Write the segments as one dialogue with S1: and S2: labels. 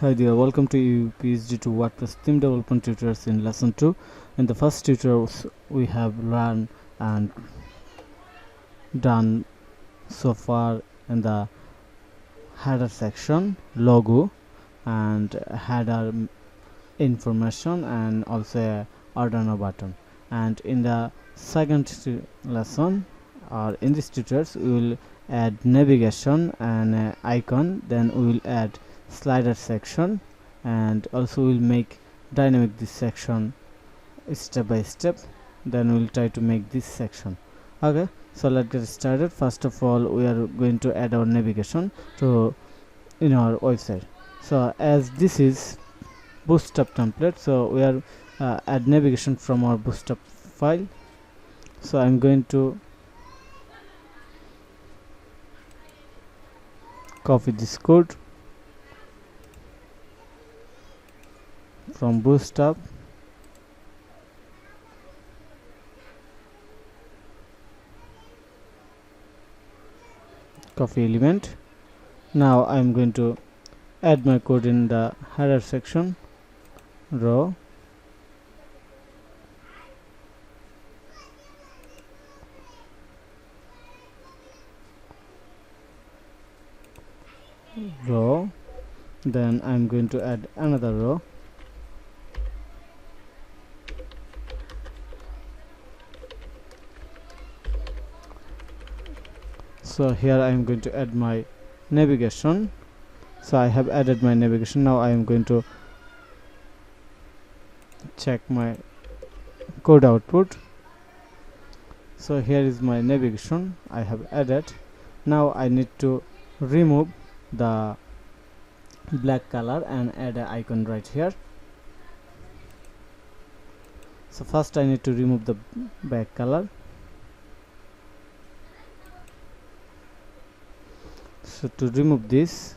S1: Hi there, welcome to PSD to WordPress theme development tutors in lesson 2. In the first tutorials we have learned and done so far in the header section, logo and header information and also a order button. And in the second lesson or in this tutorials we will add navigation and icon, then we will add slider section, and also we'll make dynamic this section step by step. Then we'll try to make this section. Okay, so let's get started. First of all, we are going to add our navigation to in our website. So as this is bootstrap template, so we are add navigation from our bootstrap file. So I'm going to copy this code from bootstrap, copy element. Now I'm going to add my code in the header section, row, then I'm going to add another row, so here I am going to add my navigation. So I have added my navigation. Now I am going to check my code output. So here is my navigation I have added. Now I need to remove the black color and add an icon right here. So first I need to remove the back color. So to remove this,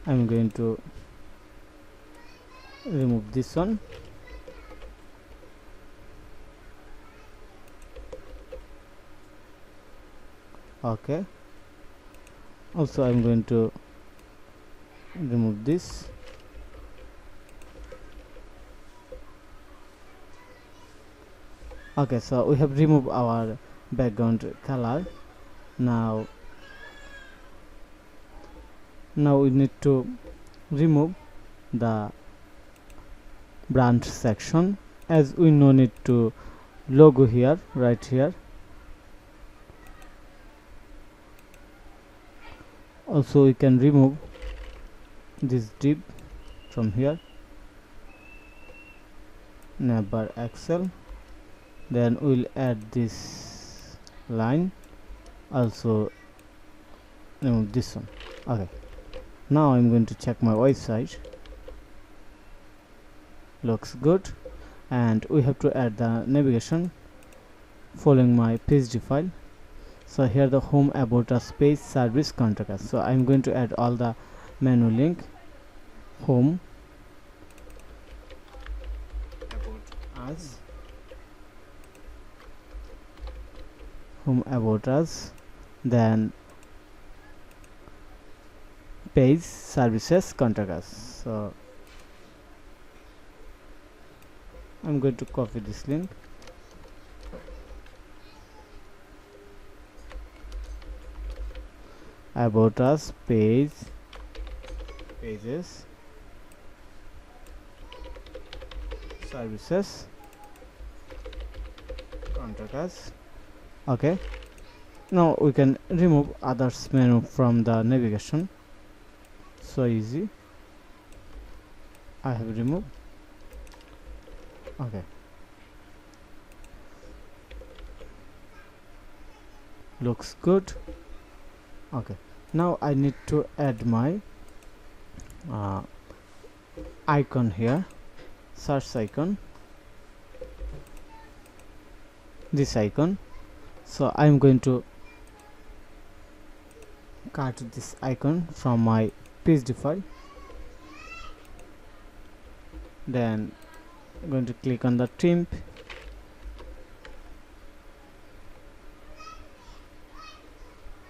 S1: I'm going to remove this one. Okay, also I'm going to remove this. Okay, so we have removed our background color. Now we need to remove the brand section, as we no need to logo here, right here. Also we can remove this div from here, navbar Excel. Then we'll add this line, also remove this one. Okay, now I'm going to check my website. Looks good, and we have to add the navigation following my PSD file. So here the home, about us, page, service, contact us. So I'm going to add all the menu link, home, about us, home, about us, then page, services, contact us. So I'm going to copy this link, about us, page, pages, services, contact us. Okay, now we can remove others menu from the navigation. So easy, I have removed. Okay, looks good. Okay, now I need to add my icon here, search icon, this icon. So I'm going to cut this icon from my PSD file. Then I'm going to click on the temp,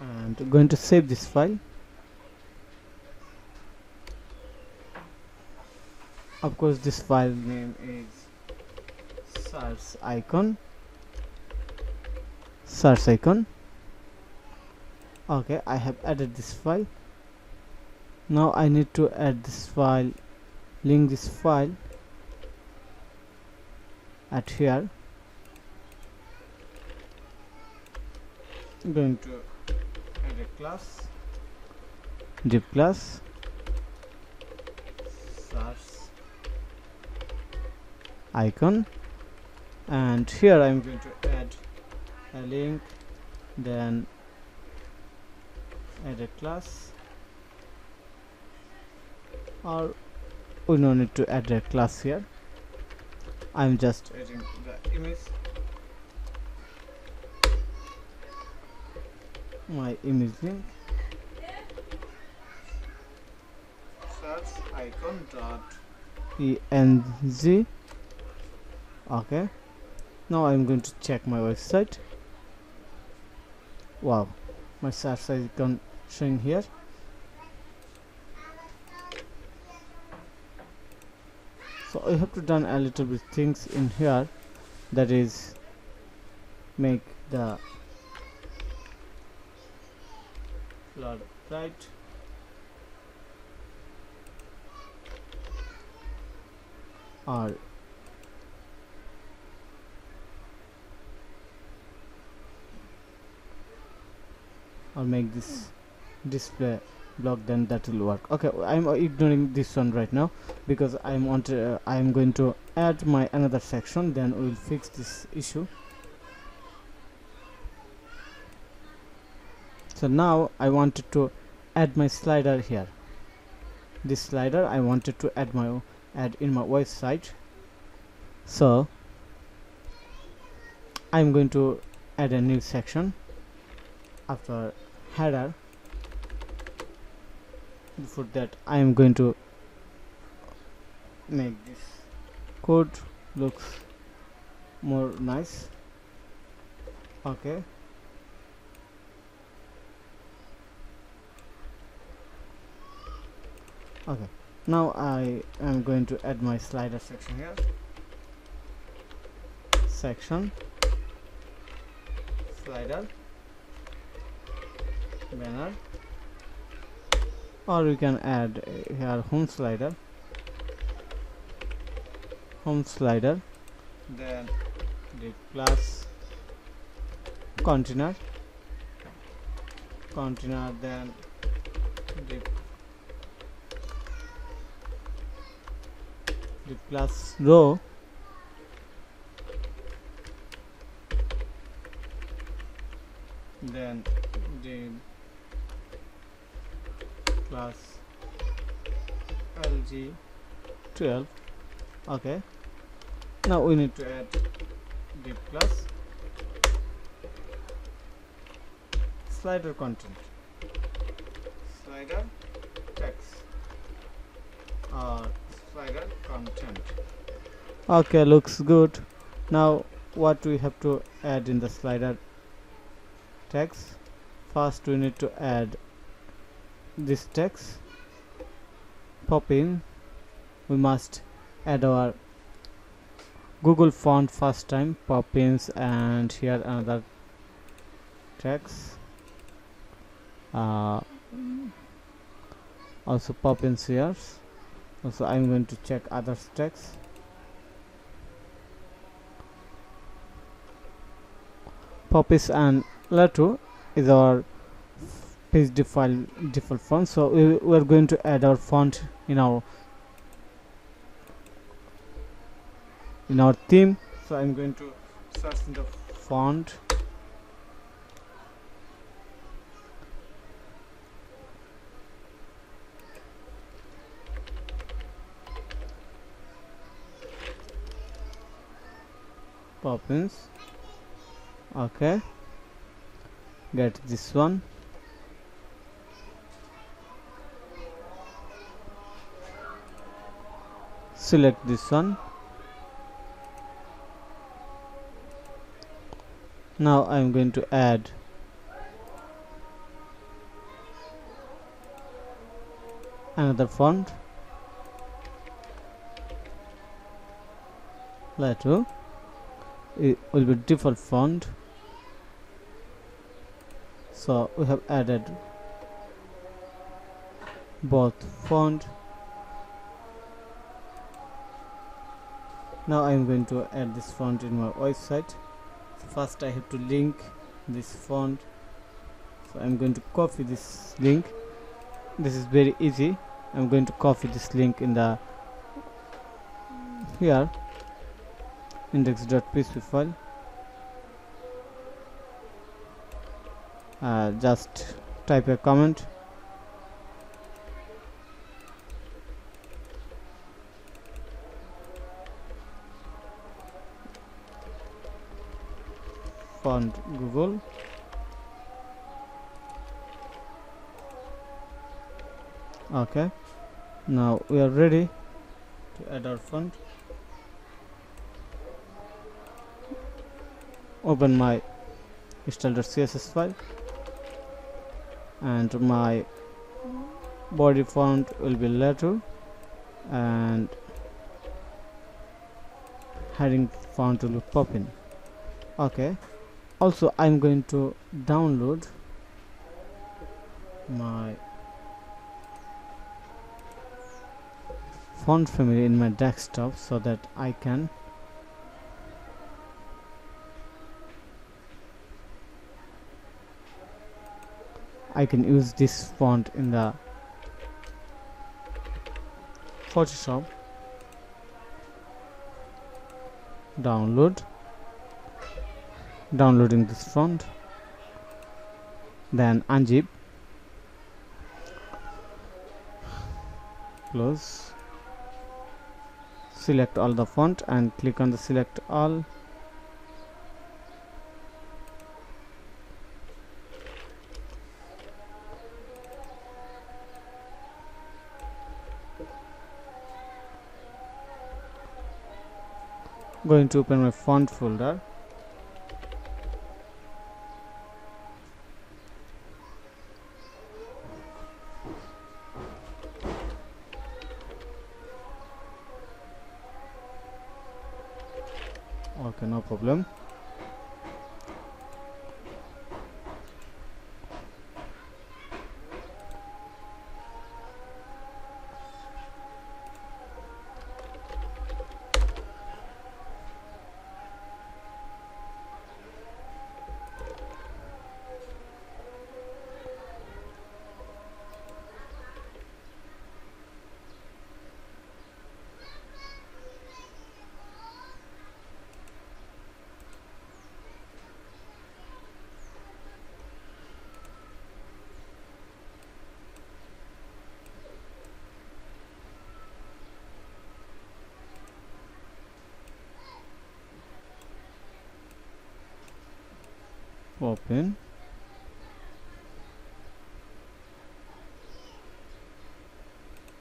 S1: and going to save this file. Of course, this file name is search icon. Okay, I have added this file. Now I need to add this file, link this file at here. I'm going to add a class, div class, search icon, and here I'm going to add a link, then add a class, or we no need to add a class here. I'm just adding the image, my image link, search icon dot png. Okay, now I'm going to check my website. Wow, my search icon showing here. So I have to done a little bit things in here, that is make the flood right, or make this display block, then that will work. Okay, I'm ignoring this one right now because I'm going to add my another section, then we will fix this issue. So now I wanted to add my slider here. This slider I wanted to add in my website. So I'm going to add a new section after header. Before that, I am going to make this code looks more nice. Okay, now I am going to add my slider section here. Section, slider, banner, or we can add here home slider, then the class container, then the class row, then the class LG12. Okay, now we need to add div class slider content, slider text, or slider content. Okay, looks good. Now what we have to add in the slider text? First we need to add this text, pop in. We must add our Google font first time, pop ins, and here another text, also pop ins here. Also I'm going to check other text. Popis and Lato is our PSD file default font, so we are going to add our font in our theme. So I'm going to search in the font, Poppins. Okay, get this one, select this one. Now I'm going to add another font, Later it will be default font. So we have added both font. Now I am going to add this font in my website. So first I have to link this font. So I'm going to copy this link. This is very easy. I'm going to copy this link in the here index.php file. Just type a comment. Font Google. Okay, now we are ready to add our font. Open my style.css file, and my body font will be letter, and heading font will be popping. Okay, also I'm going to download my font family in my desktop so that I can use this font in the Photoshop. Downloading this font, then unzip, close, select all the font and click on the select all. Going to open my font folder. Okay, no problem. Open.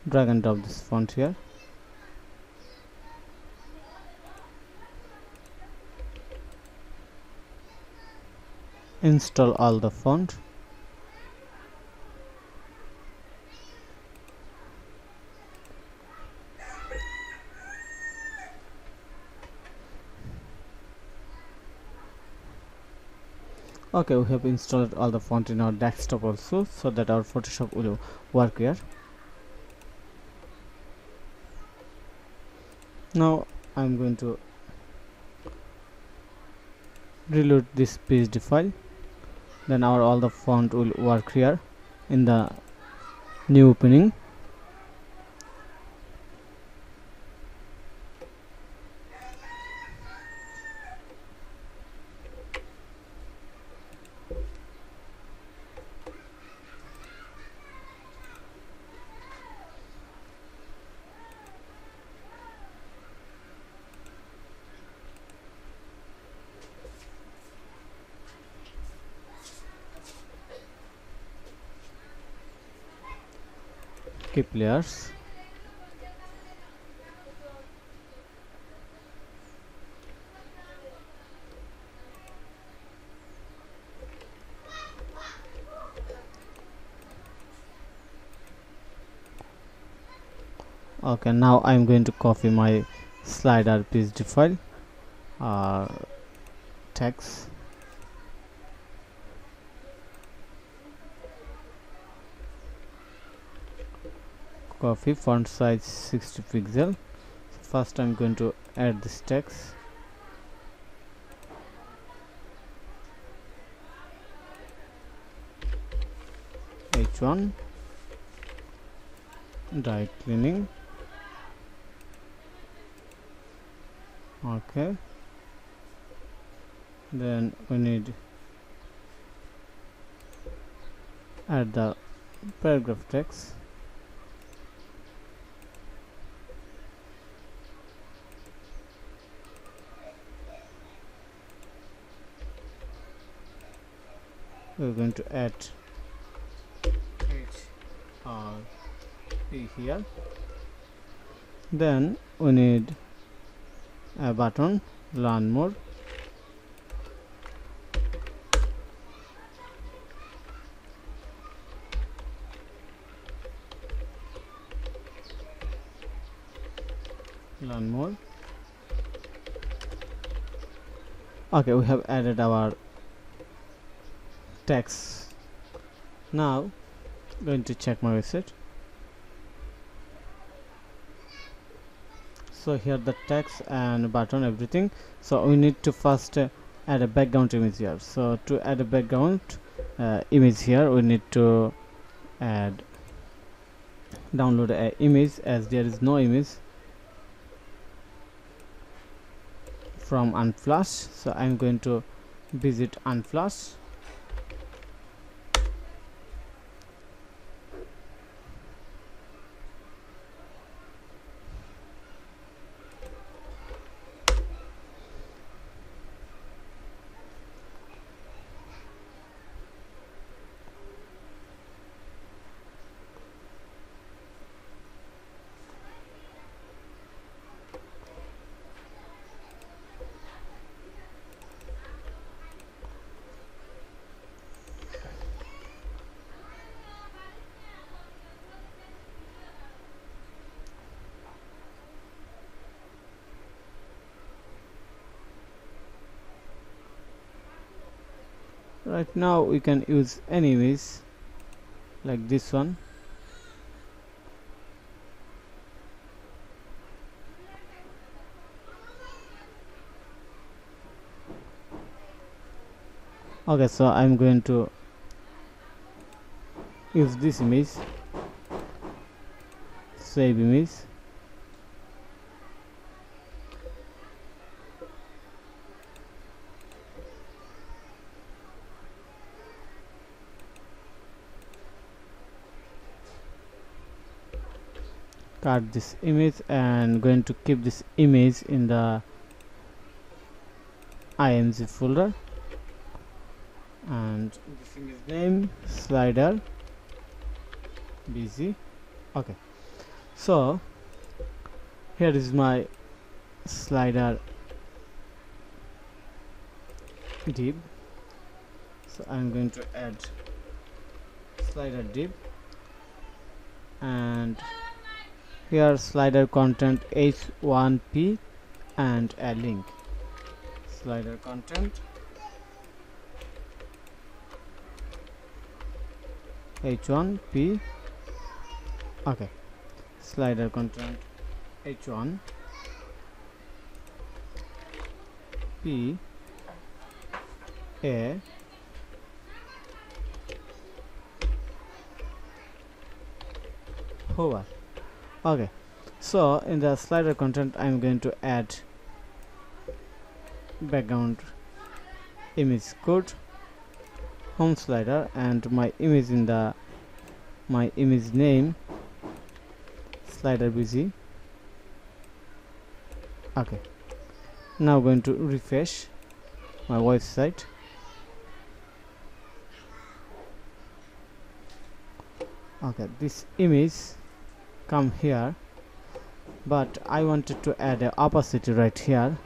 S1: Drag and drop this font here. Install all the font. Okay, we have installed all the font in our desktop also, so that our Photoshop will work here. Now I'm going to reload this PSD file, then all the font will work here in the new opening. Keep layers. Okay, now I'm going to copy my slider PSD file or text. Copy, font size 60 pixel. First I'm going to add this text. H1, dry cleaning. Okay, then we need add the paragraph text. We're going to add H or P here. Then we need a button, learn more. Learn more. Okay, we have added our text. Now going to check my website. So here the text and button, everything. So we need to first add a background image here. So to add a background image here, we need to download a image, as there is no image from Unflash. So I'm going to visit Unflash. Right now we can use any image like this one. Okay, so I'm going to use this image, save image. Cut this image and going to keep this image in the img folder, and this image name slider busy. Okay, so here is my slider div. So I'm going to add slider div, and here slider content h1p and a link. Slider content h1p. Okay, slider content h1 p a hover. Okay, so in the slider content I'm going to add background image code, home slider, and my image in the my image name slider busy. Okay, now going to refresh my website. Okay, this image come here, but I wanted to add a opacity right here.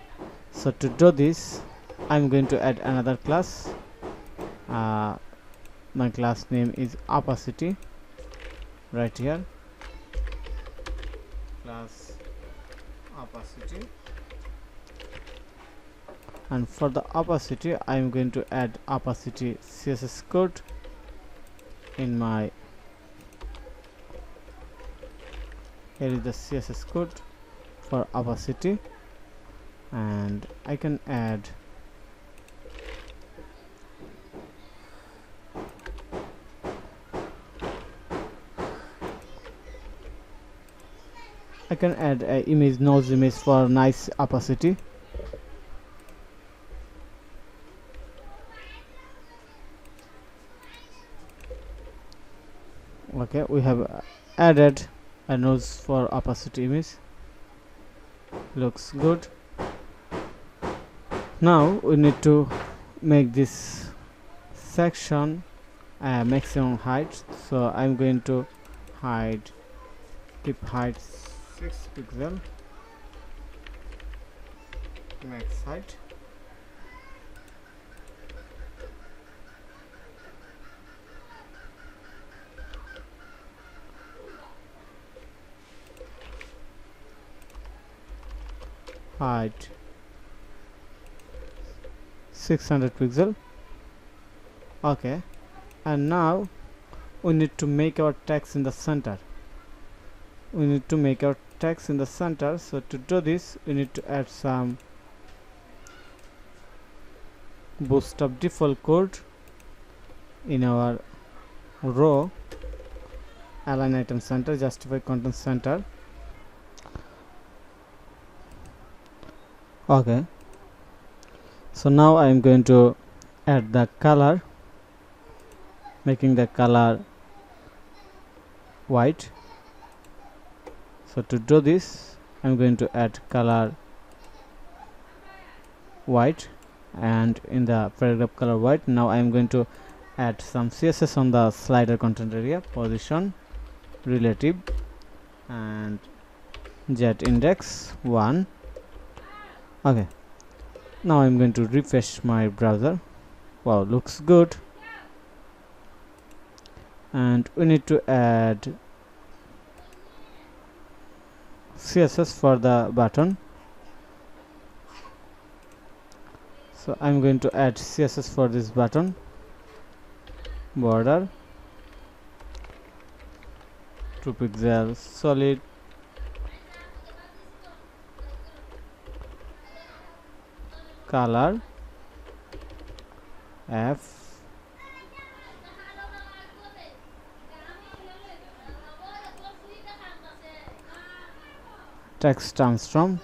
S1: So to do this, I'm going to add another class. My class name is opacity. Right here, class opacity, and for the opacity I am going to add opacity CSS code in my, here is the CSS code for opacity, and I can add a image, nose image for nice opacity. Okay, we have added a nose for opacity image. Looks good. Now we need to make this section maximum height, so I'm going to keep height 6 pixel, max height, height 600 pixel. Okay, and now we need to make our text in the center. So to do this we need to add some bootstrap default code in our row, align item center, justify content center. Okay, so now I am going to add the color, making the color white. So to do this I'm going to add color white, and in the paragraph color white. Now I am going to add some CSS on the slider content area, position, relative, and jet index 1. Okay, now I'm going to refresh my browser. Wow, looks good. And we need to add CSS for the button. So I'm going to add CSS for this button. Border 2 pixels, solid, color F, text Armstrong,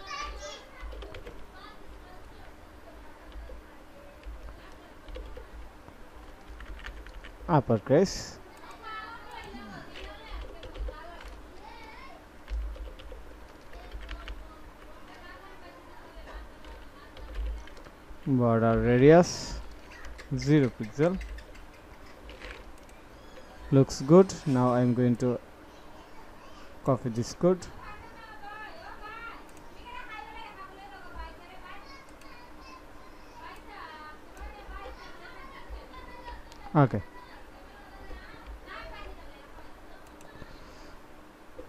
S1: uppercase, border radius 0 pixel. Looks good. Now I'm going to copy this code. Okay,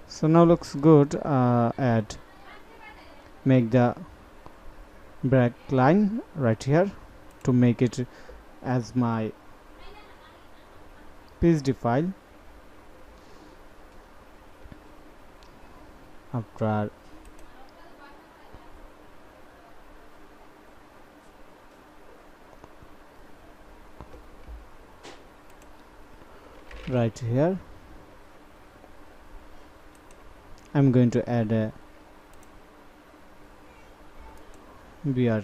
S1: so now looks good. Make the break line right here to make it as my PSD file. After right here I'm going to add a BR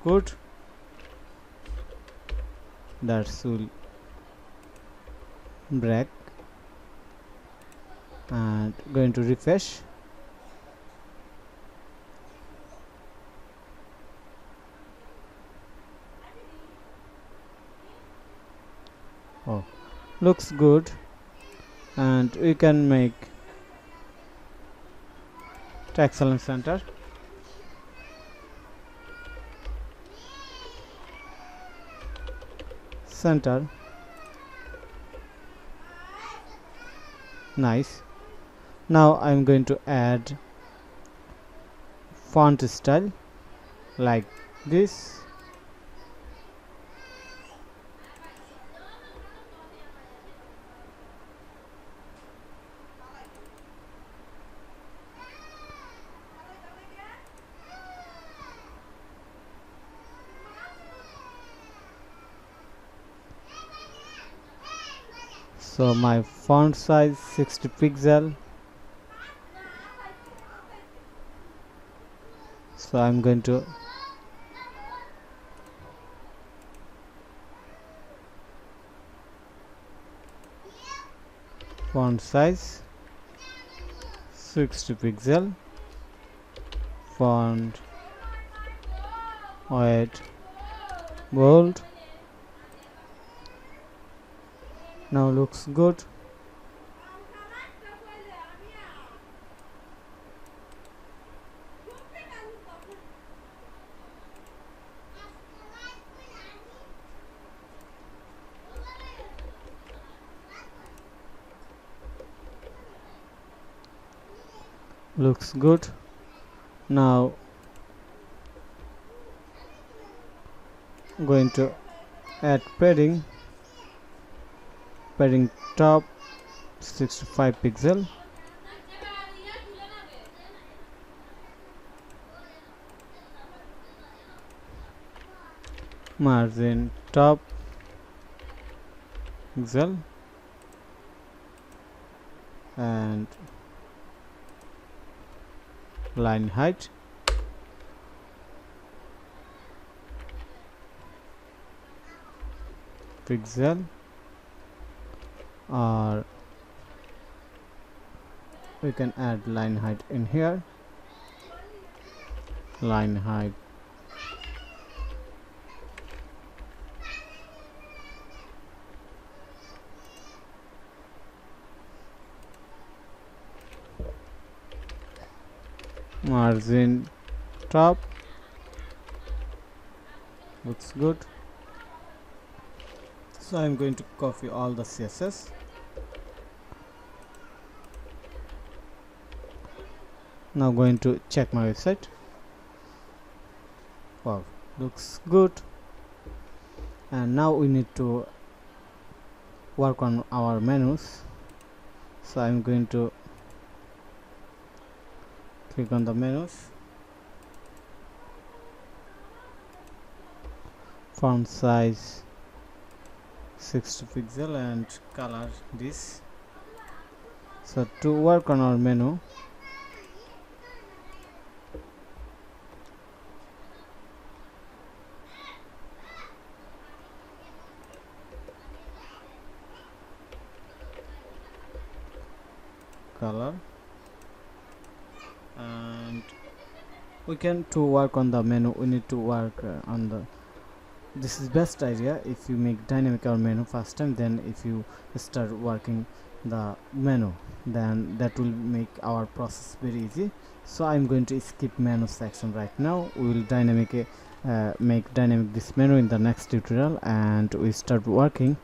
S1: code that will break, and going to refresh. Oh, looks good. And we can make text align center, nice. Now I'm going to add font style like this. So my font size 60 pixel. So I'm going to font size 60 pixel, font weight bold. Now looks good. Looks good. Now going to add padding top 65 pixel, margin top pixel, and line height pixel, or we can add line height in here, line height margin top. Looks good. So I'm going to copy all the CSS. Now going to check my website. Wow, looks good. And now we need to work on our menus. So I'm going to click on the menus, font size 60 pixel, and color this. So to work on our menu, color, and we can to work on the menu, we need to work on the, this is best idea if you make dynamic our menu first time, then if you start working the menu, then that will make our process very easy. So I'm going to skip menu section right now. We will make dynamic this menu in the next tutorial, and we start working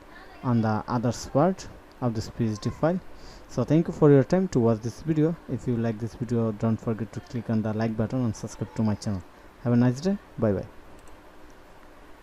S1: on the other part of this PSD file. So thank you for your time to watch this video. If you like this video, don't forget to click on the like button and subscribe to my channel. Have a nice day. Bye bye.